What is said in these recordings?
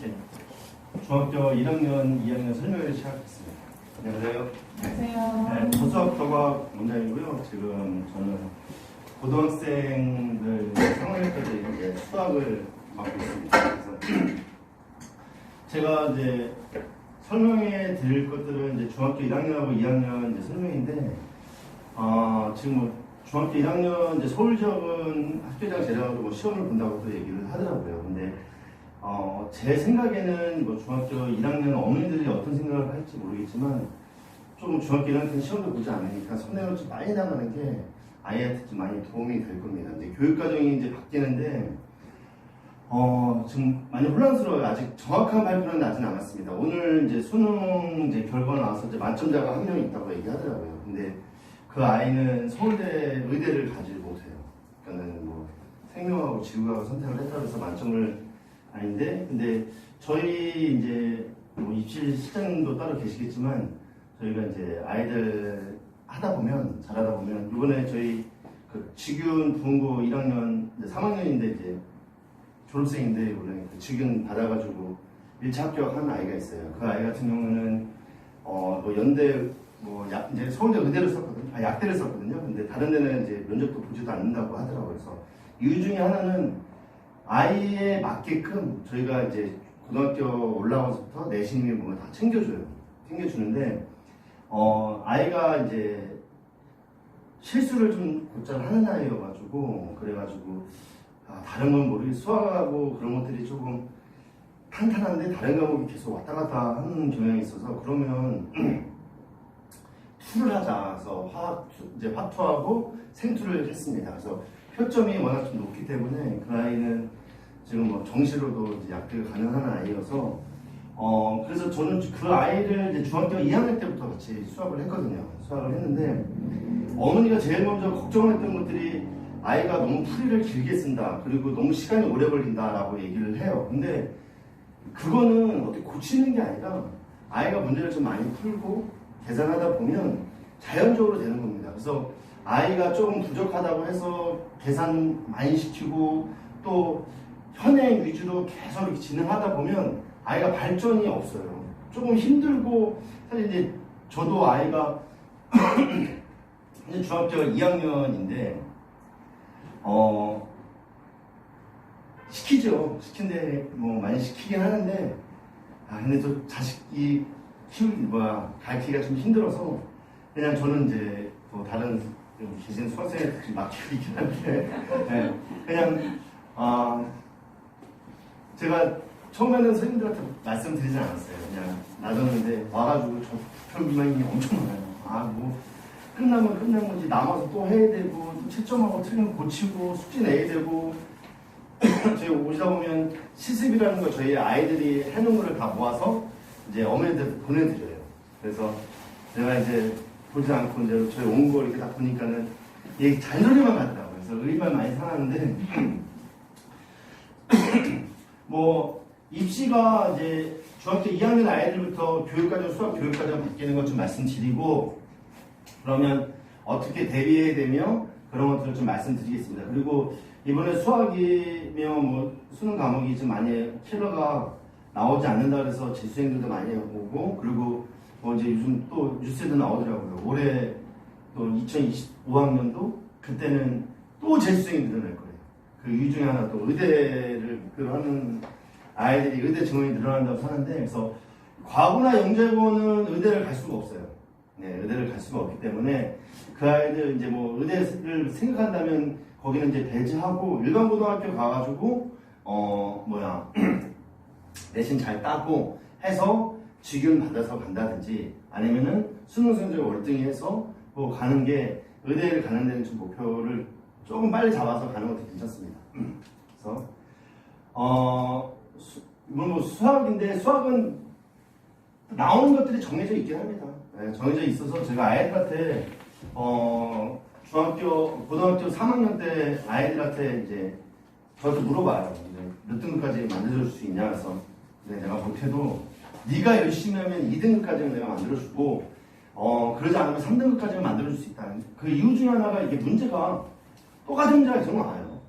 네. 중학교 1학년, 2학년 설명회를 시작했습니다. 안녕하세요. 안녕하세요. 네, 조수학과가 원장이고요. 지금 저는 고등학생들 3학년까지 이제 수학을 맡고 있습니다. 그래서 제가 이제 설명해 드릴 것들은 이제 중학교 1학년하고 2학년 이제 설명인데, 지금 뭐 중학교 1학년 이제 서울 지역은 학교장 제대로 뭐 시험을 본다고 또 얘기를 하더라고요. 근데 제 생각에는 뭐 중학교 1학년 어머니들이 어떤 생각을 할지 모르겠지만 좀 중학교 1학년 때 시험도 보지 않으니까 선행을 좀 많이 나가는 게 아이한테 좀 많이 도움이 될 겁니다. 이제 교육과정이 이제 바뀌는데 지금 많이 혼란스러워요. 아직 정확한 발표는 나진 않았습니다. 오늘 이제 수능 이제 결과 나와서 이제 만점자가 한 명 있다고 얘기하더라고요. 근데 그 아이는 서울대 의대를 가지 못해요. 그러니까는 뭐 생명하고 지구과학 선택을 했다고 해서 만점을 아닌데, 근데 저희 이제 뭐 입시 실장님도 따로 계시겠지만 저희가 이제 아이들 하다 보면 잘하다 보면 이번에 저희 그 직윤 부흥고 1학년 3학년인데 이제 졸업생인데 원래 그 직윤 받아가지고 1차 합격한 아이가 있어요. 그 아이 같은 경우는 뭐 연대 뭐 이제 서울대 의대를 썼거든요. 약대를 썼거든요. 근데 다른 데는 이제 면접도 보지도 않는다고 하더라고요. 그래서 이유 중에 하나는 아이에 맞게끔 저희가 이제 고등학교 올라와서부터 내신이 뭔가 다 챙겨주는데 아이가 이제 실수를 좀 곧잘 하는 아이여가지고 그래가지고 다른 건 모르겠고 수학하고 그런 것들이 조금 탄탄한데 다른 과목이 계속 왔다 갔다 하는 경향이 있어서 그러면 투를 하자. 그래서 화투하고 생투를 했습니다. 그래서 표점이 워낙 좀 높기 때문에 그 아이는 지금 뭐 정시로도 이제 약대가 가능한 아이여서 그래서 저는 그 아이를 이제 중학교 2학년 때부터 같이 수학을 했거든요. 수학을 했는데 어머니가 제일 먼저 걱정했던 것들이 아이가 너무 풀이를 길게 쓴다. 그리고 너무 시간이 오래 걸린다라고 얘기를 해요. 근데 그거는 어떻게 고치는 게 아니라 아이가 문제를 좀 많이 풀고 계산하다 보면 자연적으로 되는 겁니다. 그래서 아이가 조금 부족하다고 해서 계산 많이 시키고 또 현행 위주로 계속 이렇게 진행하다 보면 아이가 발전이 없어요. 조금 힘들고 사실 이제 저도 아이가 이제 중학교 2학년인데 시키죠. 시킨데 뭐 많이 시키긴 하는데 근데 또 자식이 가르치기가 좀 힘들어서 그냥 저는 이제 뭐 다른 계신 수학생한테 좀 맡기고 있긴 한데 네, 그냥 제가 처음에는 선생님들한테 말씀드리진 않았어요. 그냥 놔뒀는데 와가지고 저 불평불만이 엄청 많아요. 뭐 끝나면 끝난 거지 남아서 또 해야 되고 또 채점하고 틀린 거 고치고 숙제 내야 되고 저희 오시다 보면 실습이라는 거 저희 아이들이 해놓은 거를 다 모아서 이제 어머니한테 보내드려요. 그래서 제가 이제 보지 않고 이제 저희 온 거 이렇게 다 보니까는 얘 잔소리만 하더라고요. 그래서 의만 많이 상하는데 뭐 입시가 이제 중학교 2학년 아이들부터 교육과정 수학 교육과정 바뀌는 것 좀 말씀드리고 그러면 어떻게 대비해야 되며 그런 것들을 좀 말씀드리겠습니다. 그리고 이번에 수학이며 뭐 수능 과목이 좀 많이 킬러가 나오지 않는다 그래서 재수생들도 많이 오고 그리고 뭐 이제 요즘 또 뉴스에도 나오더라고요. 올해 또 2025학년도 그때는 또 재수생이 늘어날 거예요. 그 이유 중에 하나 또 의대를 하는 아이들이 의대 증원이 늘어난다고 하는데 그래서 과거나 영재고는 의대를 갈 수가 없어요. 네, 의대를 갈 수가 없기 때문에 그 아이들 이제 뭐 의대를 생각한다면 거기는 이제 배제하고 일반 고등학교 가가지고 내신 잘 따고 해서 직윤 받아서 간다든지 아니면은 수능 성적 월등히해서 뭐 가는 게 의대를 가는 데는 좀 목표를 조금 빨리 잡아서 가는 것도 괜찮습니다. 그래서 뭐 수학인데 수학은 나오는 것들이 정해져 있긴 합니다. 네, 정해져 있어서 제가 아이들한테 고등학교 3학년 때 아이들한테 이제 저한테 물어봐요. 몇 등급까지 만들어줄 수 있냐 그래서 내가 못해도 네가 열심히 하면 2등급까지는 내가 만들어주고 그러지 않으면 3등급까지는 만들어줄 수 있다. 그 이유 중에 하나가 이게 문제가 똑같은 문제가 계속 나와요.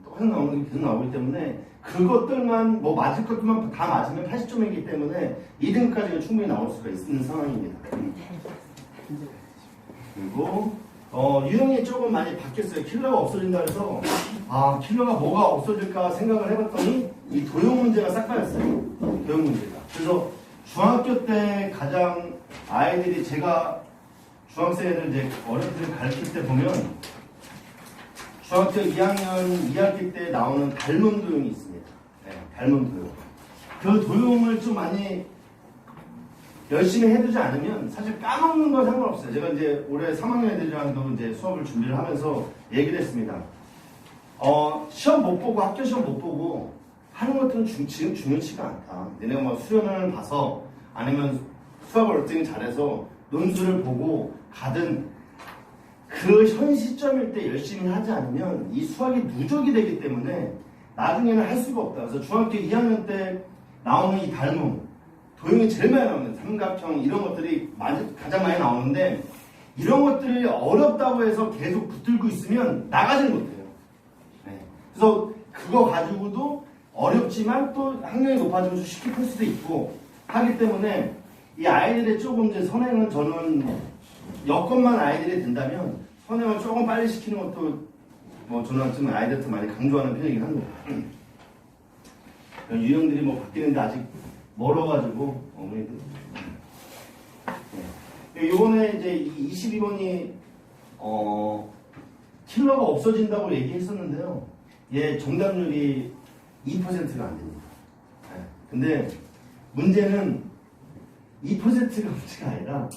똑같은 나오는 게 계속 나오기 때문에 그것들만 뭐 맞을 것들만 다 맞으면 80점이기 때문에 2등까지는 충분히 나올 수가 있는 상황입니다. 그리고 유형이 조금 많이 바뀌었어요. 킬러가 없어진다 해서 킬러가 뭐가 없어질까 생각을 해봤더니 이 도형 문제가 싹 빠졌어요. 도형 문제가. 그래서 중학교 때 가장 아이들이 제가 중학생 애들 이제 어른들을 가르칠 때 보면 중학교 2학년 2학기 때 나오는 닮은 도형이 있습니다. 네, 닮은 도형. 그 도형을 좀 많이 열심히 해두지 않으면 사실 까먹는 건 상관없어요. 제가 이제 올해 3학년 애들이랑도 이제 수업을 준비를 하면서 얘기를 했습니다. 시험 못 보고 학교 시험 못 보고 하는 것들은 지금 중요치가 않다. 얘네가 뭐 수련을 봐서 아니면 수학을 어떻게 잘해서 논술을 보고 가든 그 현 시점일 때 열심히 하지 않으면 이 수학이 누적이 되기 때문에 나중에는 할 수가 없다. 그래서 중학교 2학년 때 나오는 이 닮음 도형이 제일 많이 나오는데 삼각형 이런 것들이 가장 많이 나오는데 이런 것들이 어렵다고 해서 계속 붙들고 있으면 나가지는 못해요. 네. 그래서 그거 가지고도 어렵지만 또 학력이 높아지면서 쉽게 풀 수도 있고 하기 때문에 이 아이들의 조금 이제 선행은 저는 여건만 아이들이 된다면 선행을 조금 빨리 시키는 것도 뭐 저는 좀 아이들한테 많이 강조하는 편이긴 합니다. 유형들이 뭐 바뀌는데 아직 멀어가지고 어머니들. 네. 요번에 이제 22번이 킬러가 없어진다고 얘기했었는데요. 얘 정답률이 2%가 안 됩니다. 네. 근데 문제는 2%가 문제가 아니라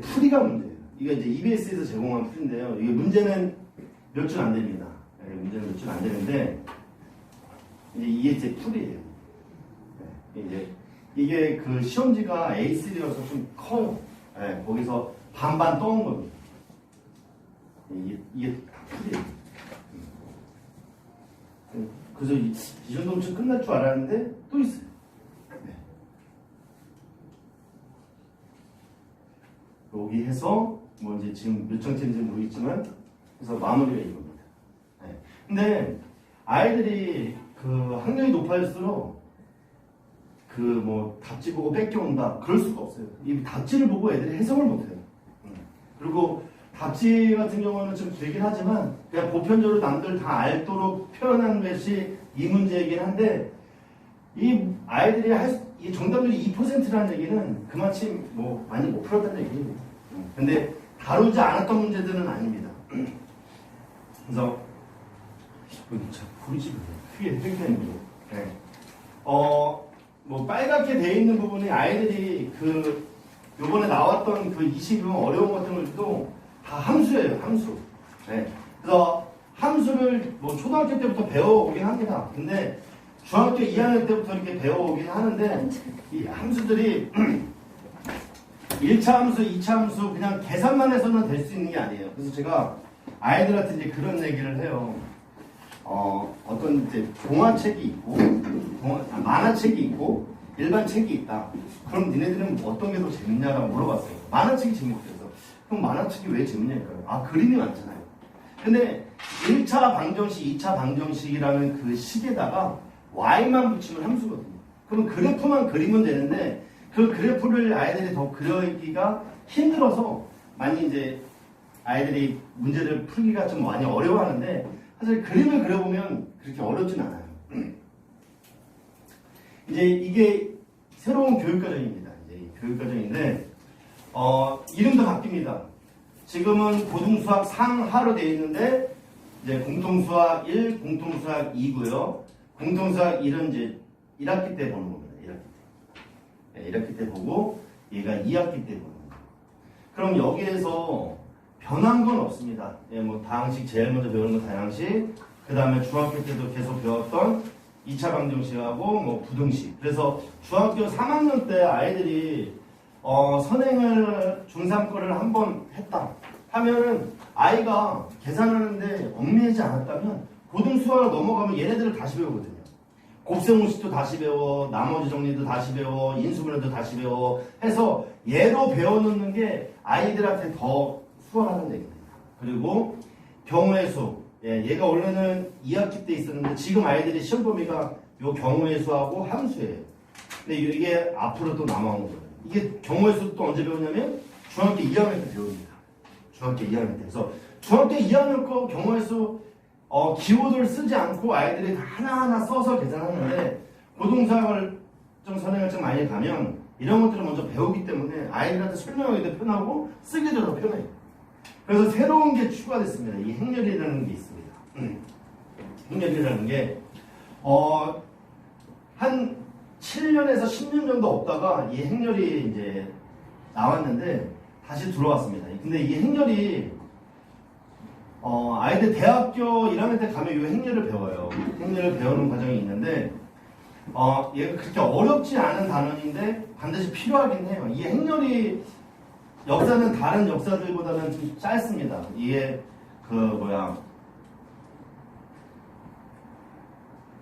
풀이가 문제예요. 이게 이제 EBS에서 제공한 풀인데요. 이게 문제는 몇 줄 안 됩니다. 네, 문제는 몇 줄 안 되는데 이게 제 풀이에요. 이게 그 시험지가 A3여서 좀 커요. 네, 거기서 반반 떠온 겁니다. 이게 다 풀이에요. 그래서 이 정도면 좀 끝날 줄 알았는데 또 있어요. 네. 여기 해서 뭐 이제 지금 몇 장째인지 모르겠지만 해서 마무리가 이겁니다. 네. 근데 아이들이 그 학력이 높아질수록 그 뭐 답지 보고 뺏겨온다 그럴 수가 없어요. 이 답지를 보고 애들이 해석을 못해요. 그리고 답지 같은 경우는 좀 길긴 하지만 그냥 보편적으로 남들 다 알도록 표현한 것이 이 문제이긴 한데 이 아이들이 이 정답률이 2%라는 얘기는 그만큼 뭐 많이 못 풀었다는 얘기예요. 근데 다루지 않았던 문제들은 아닙니다. 그래서 참 보이지 크게 땡땡이죠. 네. 뭐 빨갛게 돼 있는 부분이 아이들이 그 요번에 나왔던 그 20명 어려운 것들도 다 함수예요, 함수. 네. 그래서 함수를 뭐 초등학교 때부터 배워오긴 합니다. 근데 중학교 2학년 때부터 이렇게 배워오긴 하는데 이 함수들이 1차 함수, 2차 함수 그냥 계산만 해서는 될 수 있는 게 아니에요. 그래서 제가 아이들한테 이제 그런 얘기를 해요. 어떤 이제 동화책이 있고 만화책이 있고 일반 책이 있다. 그럼 니네들은 어떤 게 더 재밌냐라고 물어봤어요. 만화책이 재밌대서. 그럼 만화책이 왜 재밌냐니까요. 그림이 많잖아요. 근데 1차 방정식, 2차 방정식이라는 그 식에다가 y만 붙이면 함수거든요. 그럼 그래프만 그리면 되는데 그 그래프를 아이들이 더 그리기가 힘들어서 많이 이제 아이들이 문제를 풀기가 좀 많이 어려워하는데 사실 그림을 그려보면 그렇게 어렵진 않아요. 이제 이게 새로운 교육과정입니다. 이제 교육과정인데 이름도 바뀝니다. 지금은 고등수학 상하로 되어 있는데 이제 공통수학 1, 공통수학 2고요. 공통수학 1은 이제 1학기 때 보는 겁니다. 1학기 때. 네, 1학기 때 보고 얘가 2학기 때 보는 거예요. 그럼 여기에서 변한 건 없습니다. 예, 뭐 다항식 제일 먼저 배우는 건 다항식, 그 다음에 중학교 때도 계속 배웠던 2차 방정식하고 뭐 부등식. 그래서 중학교 3학년 때 아이들이 선행을 중3 거를 한번 했다 하면은 아이가 계산하는데 얽매이지 않았다면 고등 수학을 넘어가면 얘네들을 다시 배우거든요. 곱셈공식도 다시 배워, 나머지 정리도 다시 배워, 인수분해도 다시 배워 해서 얘로 배워놓는 게 아이들한테 더 수월하는 얘기입니다. 그리고 경우의 수, 얘가 원래는 2학기 때 있었는데 지금 아이들이 시험 범위가 요 경우의 수하고 함수예요. 근데 이게 앞으로 또 남아온 거예요. 이게 경우의 수도 또 언제 배우냐면 중학교 2학년 때 배웁니다. 중학교 2학년 때. 그래서 중학교 2학년 거 경우의 수 기호를 쓰지 않고 아이들이 다 하나하나 써서 계산하는데 고등수학을 좀 선행을 좀 많이 가면 이런 것들을 먼저 배우기 때문에 아이들한테 설명하기도 편하고 쓰기도 더 편해요. 그래서 새로운 게 추가됐습니다. 이 행렬이라는 게 있습니다. 행렬이라는 게 한 7년에서 10년 정도 없다가 이 행렬이 이제 나왔는데 다시 들어왔습니다. 근데 이 행렬이 아이들 대학교 1학년 때 가면 이 행렬을 배워요. 행렬을 배우는 과정이 있는데 얘가 그렇게 어렵지 않은 단원인데 반드시 필요하긴 해요. 이 행렬이 역사는 다른 역사들보다는 좀 짧습니다. 이게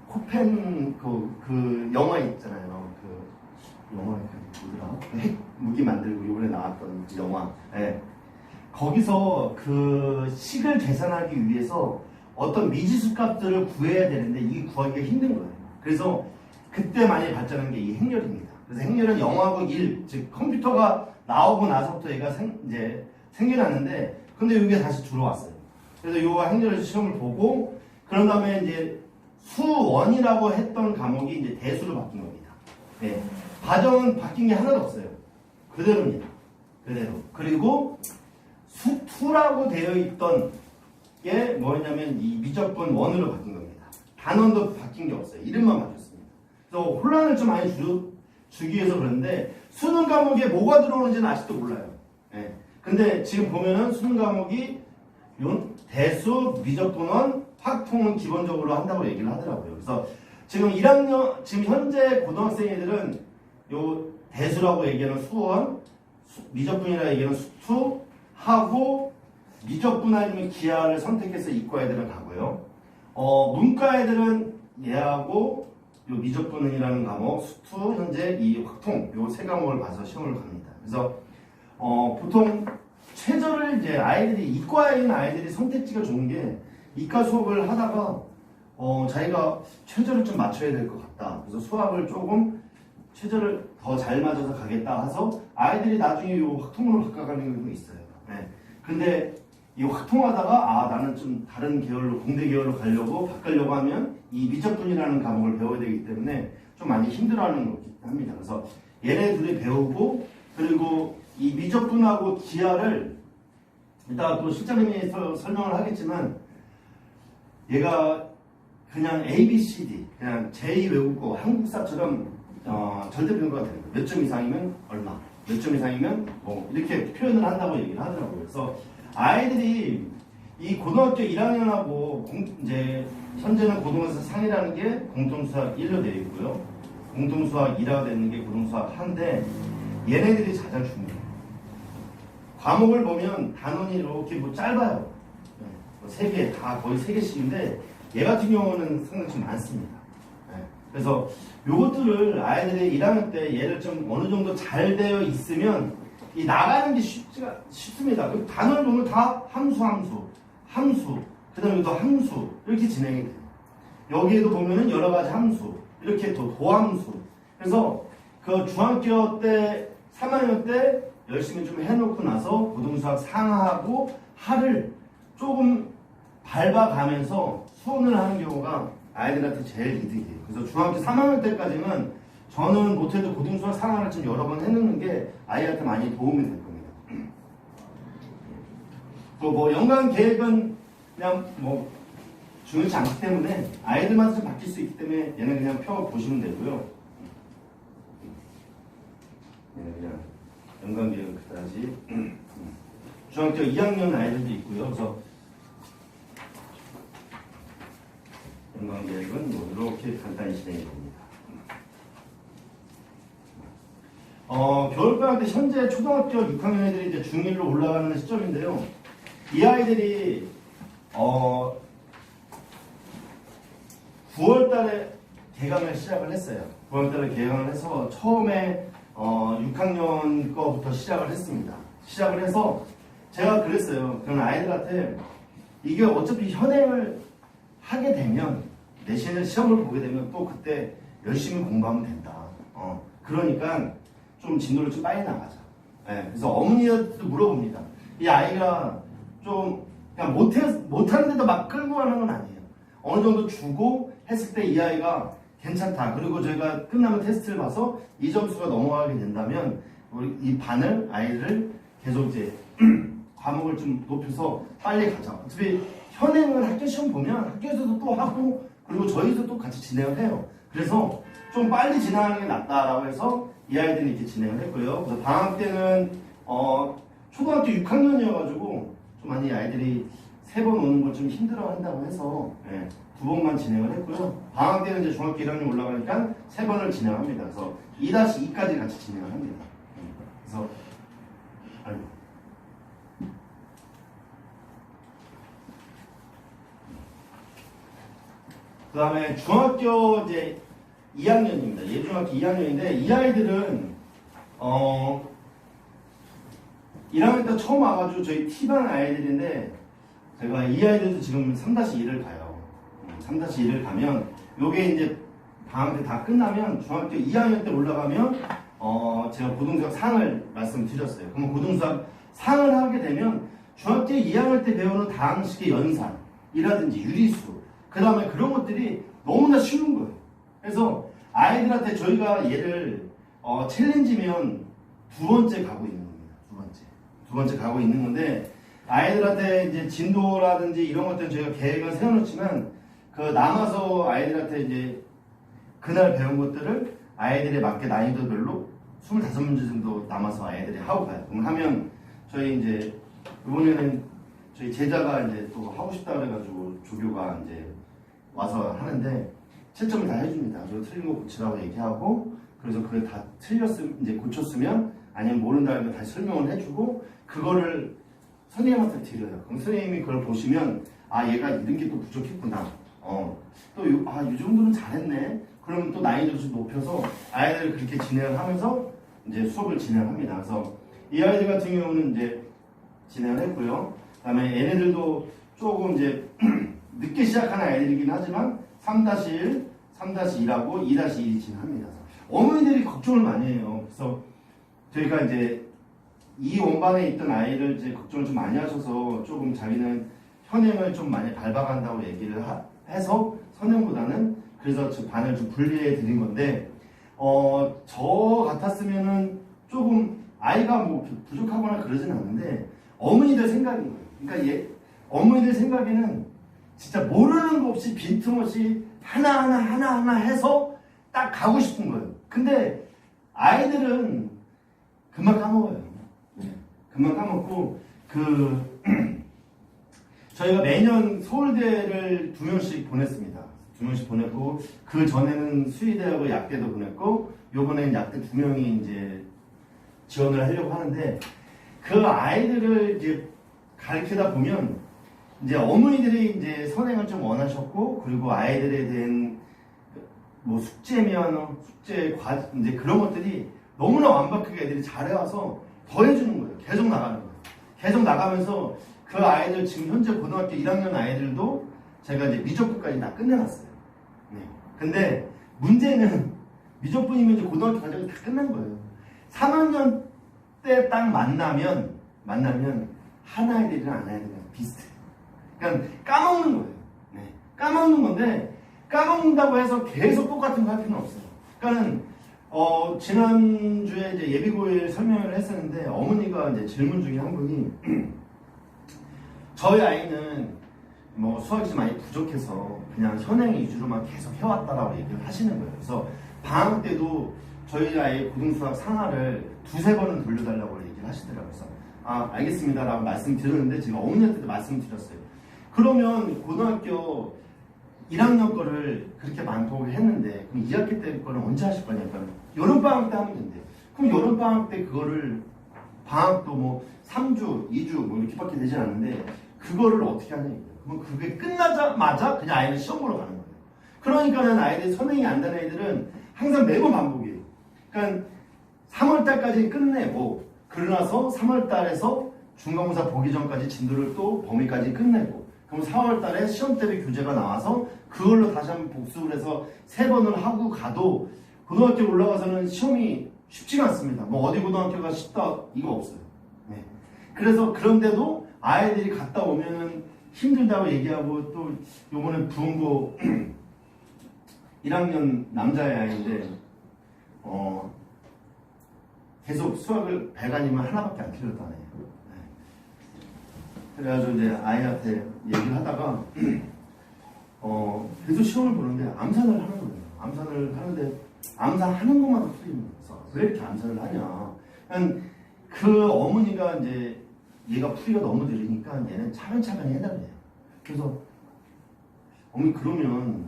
코펜 그 영화 있잖아요. 그 영화 뭐더라? 핵 무기 만들고 이번에 나왔던 그 영화. 네. 거기서 그 식을 계산하기 위해서 어떤 미지수 값들을 구해야 되는데 이게 구하기가 힘든 거예요. 그래서 그때 많이 발전한 게 이 행렬입니다. 그래서 행렬은 0하고 1, 즉 컴퓨터가 나오고 나서부터 얘가 이제 생겨났는데, 근데 이게 다시 들어왔어요. 그래서 이 행렬에서 시험을 보고, 그런 다음에 이제 수원이라고 했던 과목이 이제 대수로 바뀐 겁니다. 네. 과정은 바뀐 게 하나도 없어요. 그대로입니다. 그대로. 그리고 수투라고 되어 있던 게 뭐였냐면 이 미적분 원으로 바뀐 겁니다. 단원도 바뀐 게 없어요. 이름만 바뀌었습니다. 그래서 혼란을 좀 많이 주기 위해서 그러는데 수능 과목에 뭐가 들어오는지는 아직도 몰라요. 네. 근데 지금 보면은 수능 과목이 대수, 미적분원, 확통은 기본적으로 한다고 얘기를 하더라고요. 그래서 지금 1학년, 지금 현재 고등학생 애들은 요 대수라고 얘기하는 수원, 미적분이라고 얘기하는 수투, 하고 미적분 아니면 기하를 선택해서 이과 애들은 가고요. 문과 애들은 얘하고 요 미적분이라는 과목, 수투, 현재 이 확통 요 세 과목을 봐서 시험을 갑니다. 그래서 보통 최저를 이제 아이들이 이과인 아이들이 선택지가 좋은 게 이과 수업을 하다가 자기가 최저를 좀 맞춰야 될 것 같다. 그래서 수학을 조금 최저를 더 잘 맞아서 가겠다 해서 아이들이 나중에 이 확통으로 바꿔가는 경우도 있어요. 네. 근데 이 확통하다가 나는 좀 다른 계열로 공대 계열로 가려고 바꾸려고 하면 이 미적분이라는 과목을 배워야 되기 때문에 좀 많이 힘들어하는 것 합니다. 그래서 얘네 둘이 배우고 그리고 이 미적분하고 기하를 이따가 또 실장님이 설명을 하겠지만 얘가 그냥 A, B, C, D 그냥 제2 외국어 한국사처럼 절대 평가가 되는 거예요. 몇 점 이상이면 얼마, 몇 점 이상이면 뭐 이렇게 표현을 한다고 얘기를 하더라고요. 그래서 아이들이 이 고등학교 1학년하고 이제 현재는 고등학교 상이라는 게 공통수학 1로 되어 있고요. 공통수학 2라고 되어 있는 게 고등수학 한데 얘네들이 가장 중요해요. 과목을 보면 단원이 이렇게 뭐 짧아요. 세 개, 다 거의 3개씩인데 얘 같은 경우는 상당히 좀 많습니다. 그래서 요것들을 아이들이 1학년 때 얘를 좀 어느 정도 잘 되어 있으면 이 나가는 게 쉽습니다. 그 단어를 보면 다 함수, 그 다음에 또 함수 이렇게 진행이 돼요. 여기에도 보면은 여러 가지 함수, 이렇게 또 도함수. 그래서 그 중학교 때, 3학년 때 열심히 좀 해놓고 나서 고등수학 상하고 하를 조금 밟아가면서 수원을 하는 경우가 아이들한테 제일 이득이에요. 그래서 중학교 3학년 때까지는 저는 못해도 고등수학 상하를 좀 여러 번 해놓는 게 아이한테 많이 도움이 될 겁니다. 또 뭐 연간 계획은 그냥 뭐 중요치 않기 때문에 아이들마다 좀 바뀔 수 있기 때문에 얘는 그냥 펴 보시면 되고요. 얘는 그냥 연간 계획은 그다지 중학교 2학년 아이들도 있고요. 그래서 연간 계획은 뭐 이렇게 간단히 진행이 됩니다. 겨울방학 때 현재 초등학교 6학년 애들이 이제 중1로 올라가는 시점인데요. 이 아이들이 9월 달에 개강을 시작을 했어요. 9월 달에 개강을 해서 처음에 6학년 거부터 시작을 했습니다. 시작을 해서 제가 그랬어요. 그런 아이들한테 이게 어차피 현행을 하게 되면 내신을 시험을 보게 되면 또 그때 열심히 공부하면 된다. 그러니까 좀 진도를 좀 빨리 나가자. 예, 그래서 어머니한테도 물어봅니다. 이 아이가 좀 그냥 못하는데도 막 끌고 가는 건 아니에요. 어느 정도 주고 했을 때 이 아이가 괜찮다. 그리고 저희가 끝나면 테스트를 봐서 이 점수가 넘어가게 된다면 우리 이 반을 아이를 계속 이제 과목을 좀 높여서 빨리 가자. 어차피 현행은 학교 시험 보면 학교에서도 또 하고 그리고 저희도 또 같이 진행을 해요. 그래서 좀 빨리 진행하는 게 낫다라고 해서 이 아이들이 이렇게 진행을 했고요. 그래서 방학 때는 초등학교 6학년이어가지고 좀 많이 아이들이 3번 오는 걸 좀 힘들어 한다고 해서 2번만 진행을 했고요. 방학 때는 이제 중학교 1학년 올라가니까 3번을 진행합니다. 그래서 2-2까지 같이 진행을 합니다. 그래서 그 다음에 중학교 이제 2학년입니다. 예중학교 2학년인데 이 아이들은 1학년 때 처음 와가지고 저희 T반 아이들인데 제가 이 아이들도 지금 3-1을 가요. 3-1을 가면 요게 이제 방학 때 다 끝나면 중학교 2학년 때 올라가면 제가 고등수학 상을 말씀드렸어요. 그러면 고등수학 상을 하게 되면 중학교 2학년 때 배우는 다항식의 연산이라든지 유리수 그 다음에 그런 것들이 너무나 쉬운 거예요. 그래서 아이들한테 저희가 얘를 챌린지면 2번째 가고 있는 겁니다. 두 번째 가고 있는 건데 아이들한테 이제 진도라든지 이런 것들은 저희가 계획을 세워놓지만 그 남아서 아이들한테 이제 그날 배운 것들을 아이들에 맞게 난이도별로 25문제 정도 남아서 아이들이 하고 가요. 그럼 하면 저희 이제 이번에는 저희 제자가 이제 또 하고 싶다 그래가지고 조교가 이제 와서 하는데 채점을 다 해줍니다. 저 틀린 거 고치라고 얘기하고 그래서 그걸 다 틀렸으면 이제 고쳤으면 아니면 모른다 하면 다시 설명을 해주고 그거를 선생님한테 드려요. 그럼 선생님이 그걸 보시면 얘가 이런 게 또 부족했구나. 이 정도는 잘했네. 그러면 또 난이도를 좀 높여서 아이들을 그렇게 진행을 하면서 이제 수업을 진행합니다. 그래서 이 아이들 같은 경우는 이제 진행을 했고요. 그다음에 얘네들도 조금 이제 늦게 시작하는 아이들이긴 하지만 3-1, 3-2라고 2-2 진행합니다. 어머니들이 걱정을 많이 해요. 그래서 저희가 이제 이 원반에 있던 아이를 이제 걱정을 좀 많이 하셔서 조금 자기는 현행을 좀 많이 밟아간다고 얘기를 해서 선행보다는 그래서 저 반을 좀 분리해 드린 건데 저 같았으면은 조금 아이가 뭐 부족하거나 그러진 않는데 어머니들 생각인 거예요. 그러니까 어머니들 생각에는 진짜 모르는 거 없이 빈틈없이 하나하나 해서 딱 가고 싶은 거예요. 근데 아이들은 금방 까먹어요. 금방 까먹고 저희가 매년 서울대를 2명씩 보냈습니다. 2명씩 보냈고 그 전에는 수의대하고 약대도 보냈고 요번에는 약대 2명이 이제 지원을 하려고 하는데 그 아이들을 이제 가르치다 보면 이제 어머니들이 이제 선행을 좀 원하셨고 그리고 아이들에 대한 뭐 숙제면 숙제 이제 그런 것들이 너무나 완벽하게 애들이 잘해와서 더 해주는 거예요. 계속 나가는 거예요. 계속 나가면서 그 아이들 지금 현재 고등학교 1학년 아이들도 제가 이제 미적분까지 다 끝내놨어요. 네. 근데 문제는 미적분이면 이제 고등학교 과정이 다 끝난 거예요. 3학년 때 딱 만나면 한 아이들이랑 안 아이들이랑 비슷해요. 그러니까 까먹는 거예요. 네. 까먹는 건데 까먹는다고 해서 계속 똑같은 거 할 필요는 없어요. 그러니까는 지난주에 이제 예비고일 설명을 했었는데 어머니가 이제 질문 중에 한 분이 저희 아이는 뭐 수학이 많이 부족해서 그냥 현행 위주로만 계속 해왔다라고 얘기를 하시는 거예요. 그래서 방학 때도 저희 아이 고등수학 상하를 2-3번은 돌려달라고 얘기를 하시더라고요. 그래서 알겠습니다라고 말씀드렸는데 제가 어머니한테도 말씀드렸어요. 그러면 고등학교 1학년 거를 그렇게 많다고 했는데 그럼 2학기 때 거는 언제 하실 거냐니까 여름방학 때 하면 된대요. 그럼 여름방학 때 그거를 방학도 뭐 3주, 2주 뭐 이렇게밖에 되지 않는데 그거를 어떻게 하냐 이거예요. 그럼 그게 끝나자마자 그냥 아이는 시험 보러 가는 거예요. 그러니까는 아이들이 선행이 안 되는 애들은 항상 매번 반복이에요. 그러니까 3월달까지 끝내고 그러나서 3월달에서 중간고사 보기 전까지 진도를 또 범위까지 끝내고 그럼 4월달에 시험대비 교재가 나와서 그걸로 다시 한번 복습을 해서 3번을 하고 가도 고등학교 올라가서는 시험이 쉽지가 않습니다. 뭐 어디 고등학교가 쉽다 이거 없어요. 네. 그래서 그런데도 아이들이 갔다 오면은 힘들다고 얘기하고 또 요번에 부은고 1학년 남자의 아이인데 계속 수학을 100아니면 하나밖에 안 틀렸다네요. 네. 그래가지고 이제 아이한테 얘기를 하다가 계속 시험을 보는데 암산을 하는 거예요. 암산을 하는데 암산하는 것마다 풀리면서 왜 이렇게 암산을 하냐. 그러니까 그 어머니가 이제 얘가 풀이가 너무 느리니까 얘는 차근차근히 해달래요. 그래서 어머니 그러면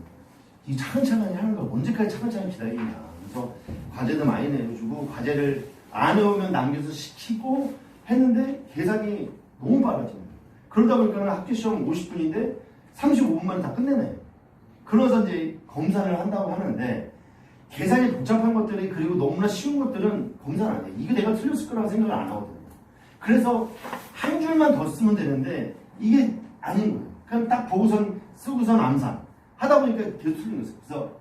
이 차근차근히 하는 거 언제까지 차근차근히 기다리냐. 그래서 과제도 많이 내주고 과제를 안 해오면 남겨서 시키고 했는데 계산이 너무 빨라지는 거예요. 그러다 보니까 학교 시험 50분인데 35분 만에 다 끝내네요. 그러면서 이제 검사를 한다고 하는데 계산이 복잡한 것들이 그리고 너무나 쉬운 것들은 검사를 안 해요. 이거 내가 틀렸을 거라고 생각을 안 하거든요. 그래서 한 줄만 더 쓰면 되는데 이게 아닌 거예요. 그냥 딱 보고선 쓰고선 암산 하다 보니까 계속 틀린 거예요. 그래서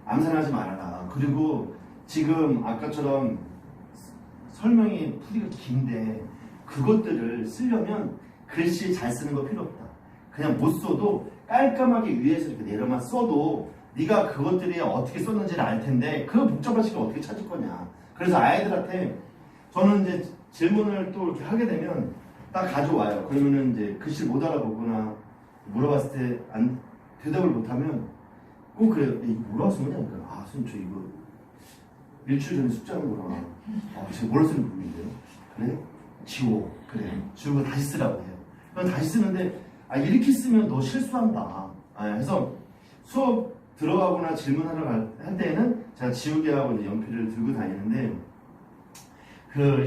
암산하지 말아라. 그리고 지금 아까처럼 설명이 풀이가 긴데 그것들을 쓰려면 글씨 잘 쓰는 거 필요 없다. 그냥 못 써도 깔끔하게 위에서 이렇게 내려만 써도 네가 그것들이 어떻게 썼는지를 알 텐데 그 복잡한 시간 어떻게 찾을 거냐. 그래서 아이들한테 저는 이제 질문을 또 이렇게 하게 되면 딱 가져와요. 그러면은 이제 글씨 못 알아보거나 물어봤을 때 대답을 못하면 꼭 그래요. 이거 뭐라고 쓴 거냐니까. 아, 선생님 저 이거 일주일 전에 숙제하는 거라. 제가 뭐라 쓰는지 모르겠는데요. 그래? 지워. 그래. 지우고 다시 쓰라고 해요. 그럼 다시 쓰는데 이렇게 쓰면 너 실수한다. 그래서 수업 들어가거나 질문하러 할 때에는 제가 지우개 하고 이제 연필을 들고 다니는데 그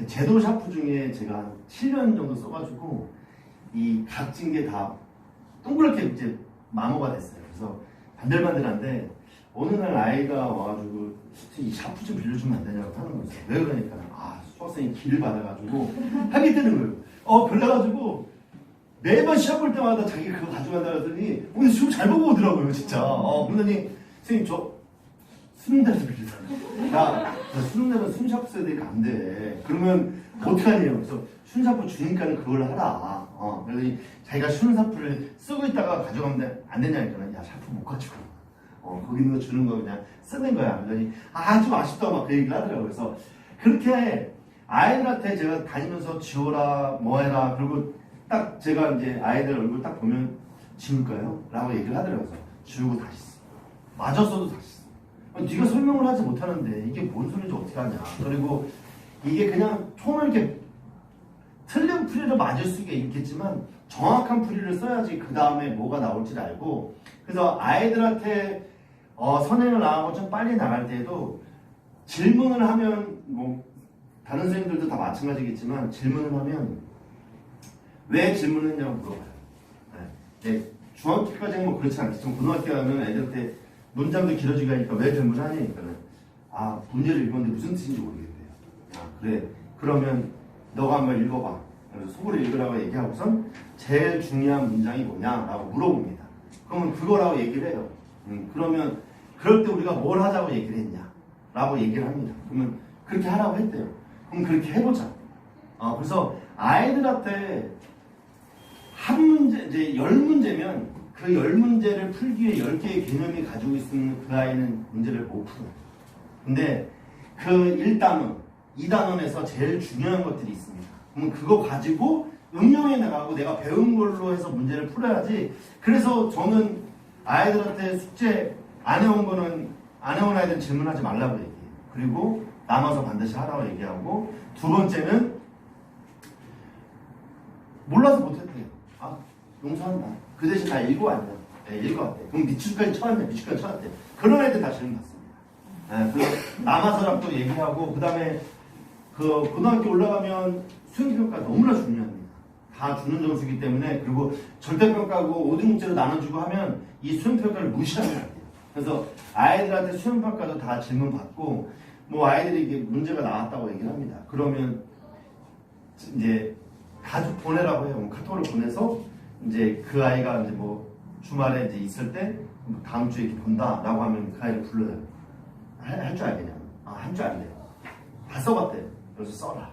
제도 샤프 중에 제가 한 7년 정도 써가지고 이 각진 게 다 동그랗게 이제 마모가 됐어요. 그래서 반들반들한데 어느 날 아이가 와가지고 이 샤프 좀 빌려주면 안 되냐고 하는 거였어요. 왜 그러니까 수학생이 길을 받아가지고 하게 되는 거예요. 그래가지고 매번 시험 볼 때마다 자기 그거 가져간다 그러더니 오늘 시험 잘 보고 오더라고요 진짜. 그러더니 선생님 저 수능대로 빌려달라고. 나 수능대로 순샤프 써야 되니까 안 돼. 그러면 어떡하니요? 그래서 순샤프 주니까는 그걸 하라. 그러더니 자기가 순샤프를 쓰고 있다가 가져가면 안 되냐니까 야 샤프 못 가지고 거기 있는 거 주는 거 그냥 쓰는 거야. 그러더니 좀 아쉽다 막 그 얘기를 하더라고요. 그래서 그렇게 아이들한테 제가 다니면서 지워라 뭐 해라 그리고 딱 제가 이제 아이들 얼굴 딱 보면 지울까요? 라고 얘기를 하더라고요. 그래서 지우고 다시 써. 맞았어도 다시 써. 네가 설명을 하지 못하는데 이게 뭔 소리인지 어떻게 하냐. 그리고 이게 그냥 처음에 이렇게 틀린 풀이를 맞을 수가 있겠지만 정확한 풀이를 써야지 그 다음에 뭐가 나올지를 알고. 그래서 아이들한테 선행을 나가고 좀 빨리 나갈 때에도 질문을 하면 뭐 다른 선생님들도 다 마찬가지겠지만 질문을 하면 왜 질문을 했냐고 물어봐요. 네. 중학교까지는 뭐 그렇지 않겠지만 고등학교 가면 애들한테 문장도 길어지게 하니까 왜 질문을 하냐니까는 문제를 읽었는데 무슨 뜻인지 모르겠대요. 그래. 그러면 너가 한번 읽어봐. 그래서 속으로 읽으라고 얘기하고선 제일 중요한 문장이 뭐냐라고 물어봅니다. 그러면 그거라고 얘기를 해요. 그러면 그럴 때 우리가 뭘 하자고 얘기를 했냐 라고 얘기를 합니다. 그러면 그렇게 하라고 했대요. 그럼 그렇게 해보자. 그래서 아이들한테 한 문제, 이제 10문제면 그 10문제를 풀기 위해 10개의 개념이 가지고 있으면 그 아이는 문제를 못 풀어요. 근데 그 1단원, 2단원에서 제일 중요한 것들이 있습니다. 그럼 그거 가지고 응용해 나가고 내가 배운 걸로 해서 문제를 풀어야지. 그래서 저는 아이들한테 숙제 안 해온 거는 안 해온 아이들은 질문하지 말라고 얘기해요. 그리고 남아서 반드시 하라고 얘기하고 두 번째는 몰라서 못했대요. 용서한다. 그 대신 다 읽어왔냐. 읽어왔대. 그럼 미출까지 쳐왔네. 미출까지 쳐왔대. 그런 애들 다 질문 받습니다. 그래서 남아서랑 또 얘기하고 그 다음에 그 고등학교 올라가면 수행평가 너무나 중요합니다. 다 주는 점수이기 때문에. 그리고 절대평가고 5등급제로 나눠주고 하면 이 수행평가를 무시하면 안 돼요. 그래서 아이들한테 수행평가도 다 질문 받고 뭐 아이들이 이게 문제가 나왔다고 얘기를 합니다. 그러면 이제 가족 보내라고 해요. 카톡을 보내서 이제 그 아이가 이제 뭐 주말에 이제 있을 때 다음 주에 이렇게 본다라고 하면 그 아이를 불러요. 할 줄 알겠냐? 할 줄 알래요. 다 써봤대요. 여기서 써라.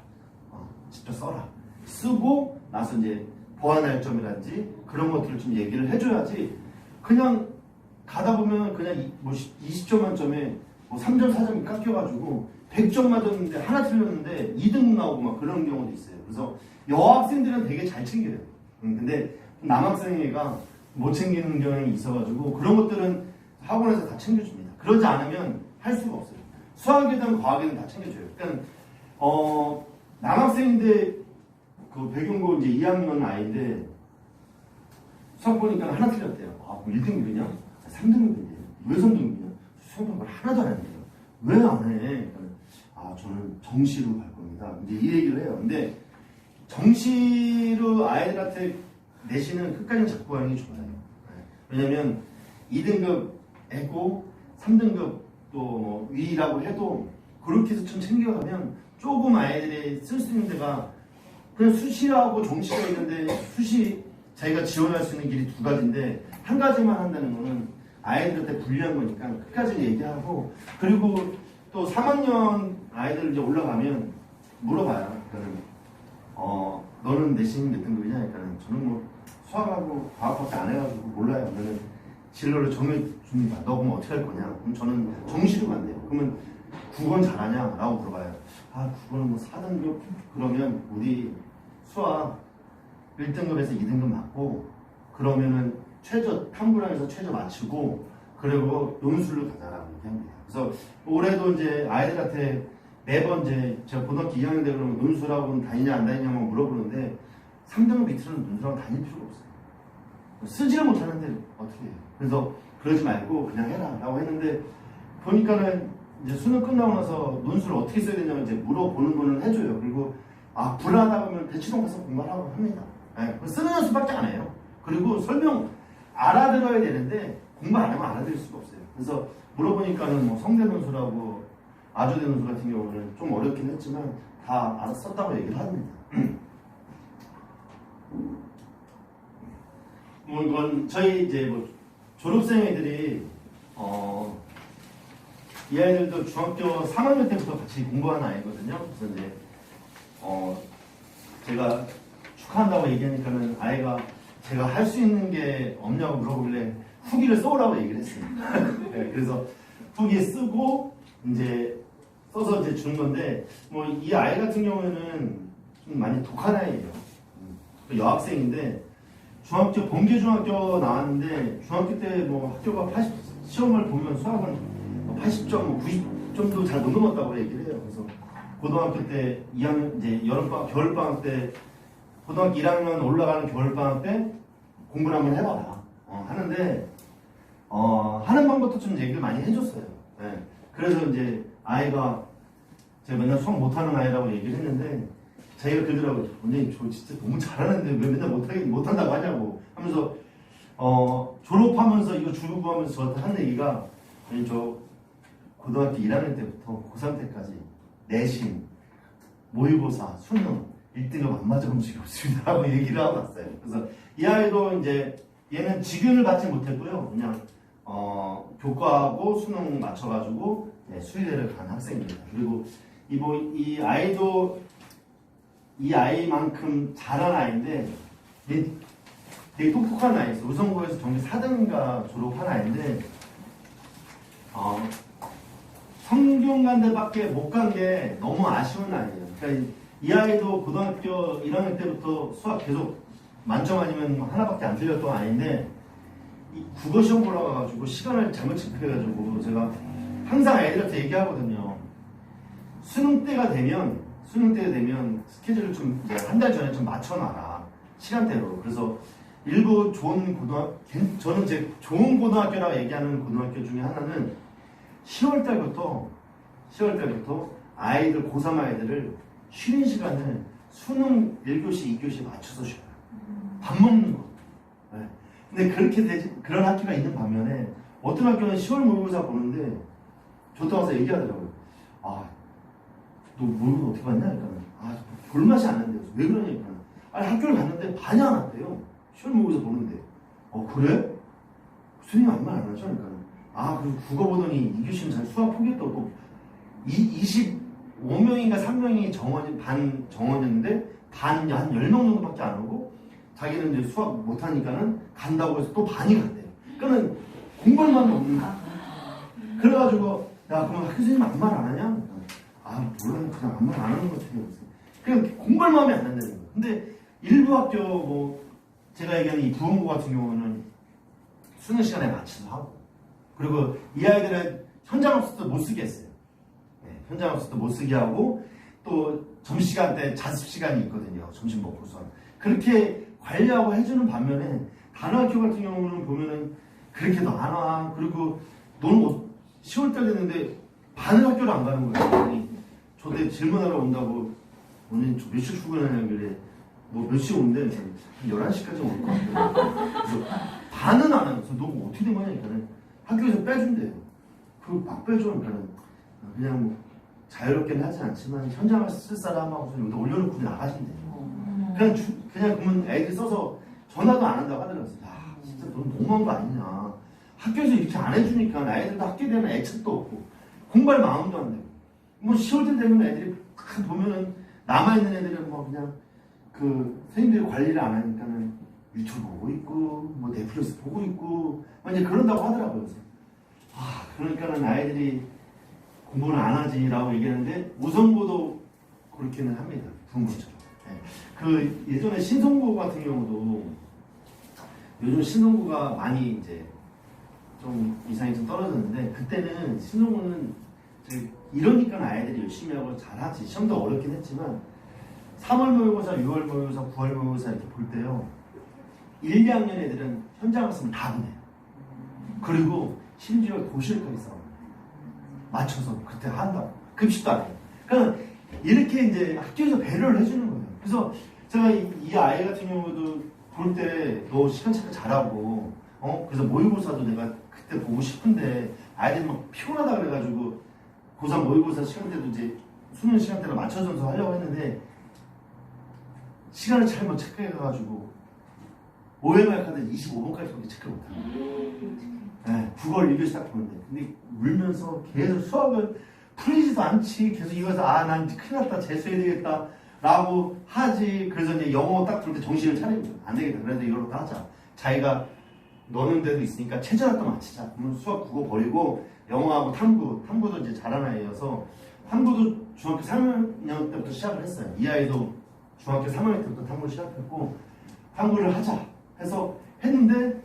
직접 써라. 쓰고 나서 이제 보완할 점이라든지 그런 것들을 좀 얘기를 해줘야지 그냥 가다 보면 그냥 뭐 20점 만점에 뭐 3점, 4점이 깎여가지고 100점 맞았는데 하나 틀렸는데 2등 나오고 막 그런 경우도 있어요. 그래서 여학생들은 되게 잘 챙겨요. 근데 남학생애가 못 챙기는 경향이 있어가지고 그런 것들은 학원에서 다 챙겨줍니다. 그러지 않으면 할 수가 없어요. 수학이든 과학이든 다 챙겨줘요. 그러니까 남학생인데 그 배경고 이제 2학년 아이인데 수학 보니까 하나 틀렸대요. 그럼 1등급이냐? 3등급이냐? 왜 3등급이냐? 수학은 걸 하나도 안 했대요. 왜 안 해? 저는 정시로 갈 겁니다. 이제 이 얘기를 해요. 근데 정시로 아이들한테 내시는 끝까지 잡고 가는 게 좋아요. 왜냐면 2등급 했고 3등급 또 위라고 해도 그렇게 해서 좀 챙겨가면 조금 아이들이 쓸 수 있는 데가 그냥 수시하고 정시가 있는데 수시 자기가 지원할 수 있는 길이 두 가지인데 한 가지만 한다는 거는 아이들한테 불리한 거니까 끝까지 얘기하고 그리고 또 3학년 아이들 이제 올라가면 물어봐요. 그러니까 너는 내신 몇 등급이냐? 그러니까 저는 뭐 수학하고 과학밖에 안 해가지고 몰라요. 저는 진로를 정해줍니다. 너 그럼 어떻게 할 거냐? 그럼 저는 정시로 간대요. 그러면 국어는 잘하냐? 라고 물어봐요. 국어는 뭐 4등급? 그러면 우리 수학 1등급에서 2등급 맞고 그러면은 최저 탐구량에서 최저 맞추고 그리고 논술로 가자라고 얘기합니다. 그래서 올해도 이제 아이들한테 매번 이제 제가 고등학교 2학년 때 그러면 논술학원 다니냐 안 다니냐만 물어보는데 3등급 밑으로는 논술학원 다닐 필요가 없어요. 쓰지를 못하는데 어떻게 해요? 그래서 그러지 말고 그냥 해라 라고 했는데 보니까는 이제 수능 끝나고 나서 논술을 어떻게 써야 되냐고 이제 물어보는 거는 해줘요. 그리고 불안하다 보면 대치동 가서 공부를 하고 합니다. 쓰는 연습밖에 안 해요. 그리고 설명 알아들어야 되는데 공부 안 하면 알아들을 수가 없어요. 그래서 물어보니까는 뭐 성대 논술하고 아주대 논술 같은 경우는 좀 어렵긴 했지만 다 알아서 썼다고 얘기를 합니다. 이건 저희 이제 뭐 졸업생 애들이 이 아이들도 중학교 3학년 때부터 같이 공부하는 아이거든요. 그래서 이제 제가 축하한다고 얘기하니까는 아이가 제가 할 수 있는 게 없냐고 물어보길래 후기를 써오라고 얘기를 했습니다. 네, 그래서 후기 쓰고 이제 써서 이제 주는 건데 뭐 이 아이 같은 경우에는 좀 많이 독한 아이예요. 여학생인데 중학교 본계중학교 나왔는데 중학교 때 뭐 학교가 시험을 보면 수학은 80점, 90점도 잘 못 넘었다고 얘기를 해요. 그래서 고등학교 때 2학년 이제 여름방학, 겨울방학 때 고등학교 1학년 올라가는 겨울방학 때 공부를 한번 해봐라 하는데 하는 방법도 좀 얘기를 많이 해줬어요. 네. 그래서 이제 아이가 제가 맨날 수학 못하는 아이라고 얘기를 했는데 자기가 그러더라고요. 원장님 저 진짜 너무 잘하는데 왜 맨날 못한다고 하냐고 하면서 졸업하면서 이거 중국어하면서 저한테 한 얘기가 저 고등학교 1학년 때부터 고3 때까지 내신, 모의고사, 수능 1등급 안 맞아본 적이 없습니다 라고 얘기를 하고 왔어요. 그래서 이 아이도 이제 얘는 직윤을 받지 못했고요. 그냥 교과하고 수능 맞춰가지고 수의대를 간 학생입니다. 그리고 이 아이도 이 아이만큼 잘한 아이인데 되게 똑똑한 아이였어요. 우선고에서 정시 4등인가 졸업한 아이인데 성균관대밖에 못 간 게 너무 아쉬운 아이예요. 그러니까 이 아이도 고등학교 1학년 때부터 수학 계속 만점 아니면 하나밖에 안 틀렸던 아이인데 국어 시험 보러 가가지고 시간을 잘못 체크해가지고 제가 항상 아이들한테 얘기하거든요. 수능 때가 되면 스케줄을 좀 한 달 전에 좀 맞춰놔라 시간대로. 그래서 일부 좋은 저는 제 좋은 고등학교라고 얘기하는 고등학교 중에 하나는 10월 달부터 아이들 고3 아이들을 쉬는 시간을 수능 1교시, 2교시에 맞춰서 쉬어요. 밥 먹는 거. 네. 근데 그런 학교가 있는 반면에 어떤 학교는 10월 모의고사 보는데 저도 와서 얘기하더라고요. 너 모의고사 어떻게 봤냐? 그러니까 볼맛이 안 난대요. 왜 그러냐니까 학교를 갔는데 반이 안 왔대요. 10월 모의고사 보는데. 그래? 선생님 아무 말 안 하죠? 그러니까 그리고 국어 보더니 2교시는 잘 수학 포기했다고 25명인가 3명이 반 정원이었는데 한 10명 정도밖에 안 오고 자기는 이제 수학 못하니까는 간다고 해서 또 반이 간대요. 그러니까 공부만 없는 거야. 그래가지고 야 그럼 학교 선생님 아무 말 안 하냐? 몰라 그냥 아무 말 안 하는 것 같아요. 그냥 공부할 마음이 안 난다는 거예요. 근데 일부 학교 뭐 제가 얘기하는 이 부원고 같은 경우는 수능 시간에 맞춰서 하고 그리고 이 아이들은 현장 없을 때 못 쓰게 했어요. 네, 현장 없을 때 못 쓰게 하고 또 점심시간 때 자습 시간이 있거든요. 점심 먹고서 그렇게 관리하고 해주는 반면에 다른 학교 같은 경우는 보면은 그렇게도 안 와. 그리고 너는 10월달 됐는데 반을 학교를 안 가는 거예요. 저때 질문하러 온다고 오늘 몇 시 출근하냐길래 뭐 몇 시에 온대? 한 11시까지 올 것 같아요. 그래서 반은 안 하면서 너 어떻게 된 거냐? 그러니까 학교에서 빼준대요. 그거 막 빼줘. 그냥 뭐 자유롭게는 하지 않지만 현장을 쓸 사람하고 여기다 올려놓고 나가신대요. 그냥 그러면 애들 써서 전화도 안 한다고 하더라고요. 진짜 넌 너무한 거 아니냐. 학교에서 이렇게 안 해주니까 아이들도 학교에 대한 애착도 없고 공부할 마음도 안 되고 뭐 10월달 되면 애들이 딱 보면은 남아있는 애들은 뭐 그냥 그 선생님들이 관리를 안 하니까는 유튜브 보고 있고 뭐 넷플릭스 보고 있고 이제 그런다고 하더라고요. 그래서 그러니까는 아이들이 공부를 안 하지라고 얘기하는데 우선고도 그렇게는 합니다. 부모처럼. 그 예전에 신성고 같은 경우도 요즘 신성고가 많이 이제 좀 이상이 좀 떨어졌는데 그때는 신성고는 이러니까 아이들이 열심히 하고 잘하지. 시험도 어렵긴 했지만 3월 모의고사, 6월 모의고사, 9월 모의고사 이렇게 볼 때요. 1, 2학년 애들은 현장 왔으면 다 보내요. 그리고 심지어 도시락까지 싸워요. 맞춰서 그때 한다고. 급식도 안 해요. 그러니까 이렇게 이제 학교에서 배려를 해주는 거예요. 그래서 제가 이 아이 같은 경우도 볼 때 너 시간 체크 잘하고 그래서 모의고사도 내가 그때 보고 싶은데 아이들이 막 피곤하다 그래가지고 고3 모의고사 시간대도 이제 수능 시간대를 맞춰줘서 하려고 했는데 시간을 잘못 체크해가지고 OMR 카드 25번까지밖에 체크를 못해요. 국어를 1교시 딱 보는데 근데 울면서 계속 수학을 풀리지도 않지. 계속 이거서 난 큰일 났다. 재수해야 되겠다. 라고 하지. 그래서 이제 영어 딱 볼 때 정신을 차리고 안 되겠다. 그래서 이걸로 하자. 자기가 노는 데도 있으니까 체제학도 맞추자. 그러면 수학 국어 버리고 영어하고 탐구도 이제 잘하는 아이여서 탐구도 중학교 3학년 때부터 시작을 했어요. 이 아이도 중학교 3학년 때부터 탐구를 시작했고 탐구를 하자 해서 했는데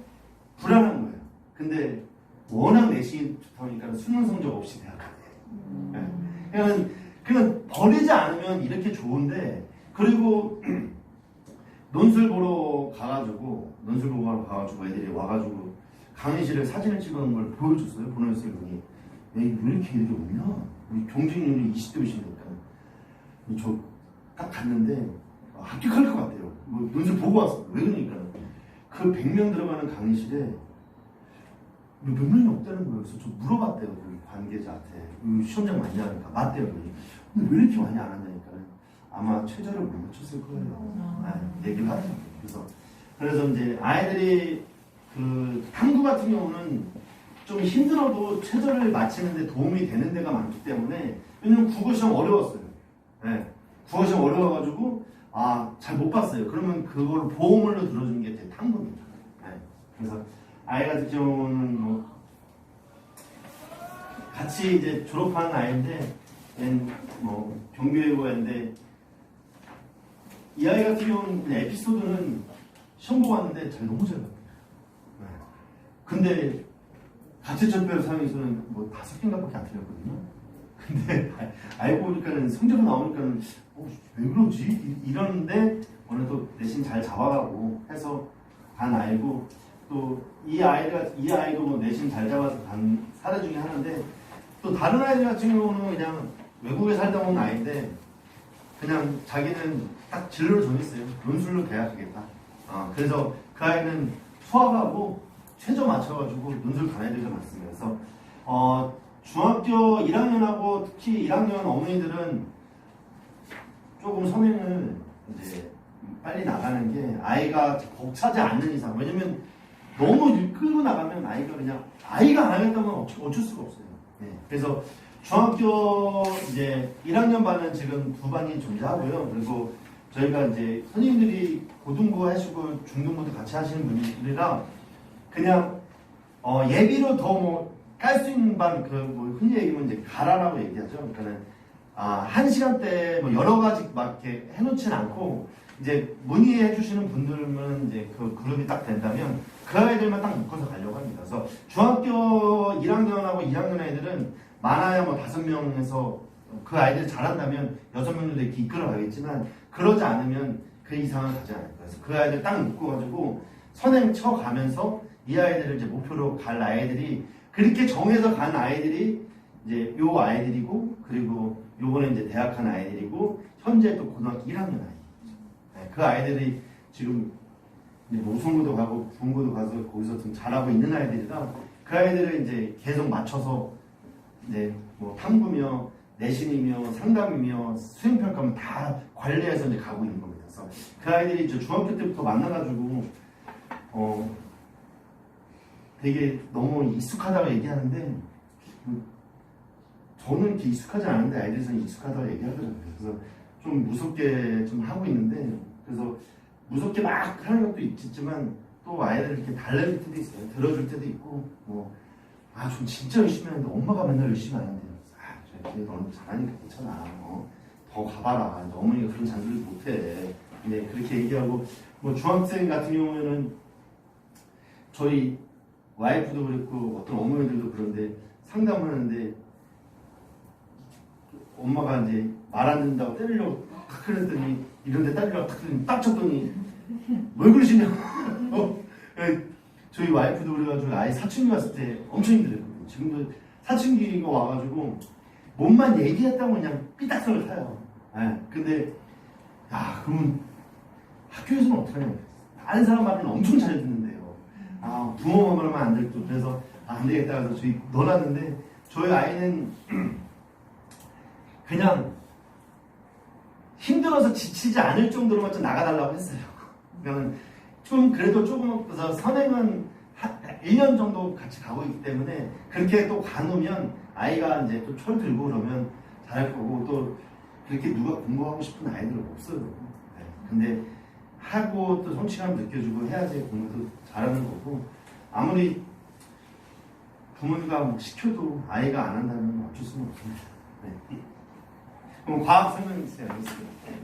불안한 거예요. 근데 워낙 내신이 좋다 보니까 수능 성적 없이 대학 가네. 그냥 버리지 않으면 이렇게 좋은데 그리고 논술 보러 가가지고 애들이 와가지고 강의실에 사진을 찍어놓은 걸 보여줬어요. 보내줬어요. 분이 왜 이렇게 애들이 없냐? 경쟁률이 20대이시니까 저 딱 갔는데 합격할 것 같아요. 뭐 논술 보고 왔어. 왜 그러니까 그 100명 들어가는 강의실에 몇 명이 없다는 거예요. 그래서 좀 물어봤대요. 그 관계자한테 시험장 맞냐 하니까 맞대요. 근데 왜 이렇게 많이 안 한다니까 아마 최저를 못 맞췄을 거예요. 얘기를 하더라고요. 그래서 이제 아이들이 그 탐구 같은 경우는 좀 힘들어도 최저를 맞추는데 도움이 되는 데가 많기 때문에 왜냐면 국어시험 어려웠어요. 국어시험 어려워가지고 잘 못 봤어요. 그러면 그걸 보험으로 들어주는 게 제 탐구입니다. 그래서 아이 같은 경우는 뭐 같이 이제 졸업한 아이인데 뭐 경교외고였는데 이 아이 같은 경우는 에피소드는 시험 보고 왔는데 너무 잘 봤어요. 근데 가채점별 상에서는 뭐 5개인가밖에 안 틀렸거든요. 근데 알고 보니까는 성적이 나오니까는 왜 그러지? 이러는데 오늘 또 내신 잘 잡아가고 해서 간 아이고 또 이 아이도 뭐 내신 잘 잡아서 간 사례 중에 하나인데 또 다른 아이들 같은 경우는 그냥 외국에 살다 온 아이인데 그냥 자기는 딱 진로를 정했어요. 논술로 대학하겠다. 그래서 그 아이는 수학하고 최저 맞춰가지고 논술 간 애들이 많습니다. 그래서 중학교 1학년하고 특히 1학년 어머니들은 조금 선행을 이제 빨리 나가는 게 아이가 벅차지 않는 이상 왜냐면 너무 끌고 나가면 아이가 안 하겠다면 어쩔 수가 없어요. 네. 그래서 중학교 이제 1학년 반은 지금 두 반이 존재하고요. 그리고 저희가 이제 선생님들이 고등부 하시고 중등부도 같이 하시는 분들이라 그냥 예비로 더 뭐 깔 수 있는 반 뭐 흔히 얘기하면 이제 가라라고 얘기하죠. 그러니까는 1시간대 뭐 여러 가지 막 이렇게 해놓지는 않고 이제 문의해 주시는 분들은 이제 그 그룹이 딱 된다면 그 아이들만 딱 묶어서 가려고 합니다. 그래서 중학교 1학년하고 2학년 애들은 많아야 뭐 5명에서 그 아이들이 잘한다면 6명 정도 이렇게 이끌어 가겠지만 그러지 않으면 그 이상은 가지 않을 거예요. 그래서 그 아이들 딱 묶어가지고 선행 쳐가면서 이 아이들을 이제 목표로 갈 아이들이 그렇게 정해서 간 아이들이 이제 요 아이들이고 그리고 요번에 이제 대학 간 아이들이고 현재 또 고등학교 1학년 아이. 네, 그 아이들이 지금 우성고도 가고 중고도 가서 거기서 좀 잘하고 있는 아이들이라 그 아이들을 이제 계속 맞춰서 이제 뭐 탐구며 내신이며 상담이며 수행평가면 다 관리해서 이제 가고 있는 겁니다. 그래서 그 아이들이 이제 중학교 때부터 만나가지고 되게 너무 익숙하다고 얘기하는데 저는 이렇게 익숙하지 않은데 아이들이 익숙하다고 얘기하더라고요. 그래서 좀 무섭게 좀 하고 있는데 그래서 무섭게 막 하는 것도 있지만 또 아이들 이렇게 달래줄 때도 있어요. 들어줄 때도 있고 좀 진짜 열심히 하는데 엄마가 맨날 열심히 안 한대요. 너는 잘하니까 괜찮아. 더 가봐라. 어머니가 그런 잔소리 못해. 네, 그렇게 얘기하고 뭐 중학생 같은 경우에는 저희 와이프도 그랬고 어떤 어머니들도 그런데 상담을 하는데 엄마가 이제 말 안 듣는다고 때리려고 탁 그랬더니 이런데 때리려고 탁 그랬더니 딱 쳤더니 뭘 그러시냐고. 저희 와이프도 그래가지고 아이 사춘기 왔을 때 엄청 힘들었거든요. 지금도 사춘기가 와가지고 몸만 얘기했다고 그냥 삐딱선을 타요. 근데 그러면 학교에서는 어떻게 하냐. 다른 사람 말은 엄청 잘 듣는데요. 부모만 말하면 안 되겠고 그래서 안 되겠다 해서 저희 넣어놨는데 저희 아이는 그냥 힘들어서 지치지 않을 정도로만 좀 나가달라고 했어요. 그러면 좀 그래도 조금 그래서 선행은 1년 정도 같이 가고 있기 때문에 그렇게 또 가놓으면 아이가 이제 또 철 들고 그러면 잘할 거고 또 그렇게 누가 공부하고 싶은 아이들은 없어요. 네. 근데 하고 또 성취감 느껴주고 해야지 공부도 잘하는 거고 아무리 부모가 뭐 시켜도 아이가 안 한다면 어쩔 수는 없습니다. 네. 그럼 과학 설명 있어요.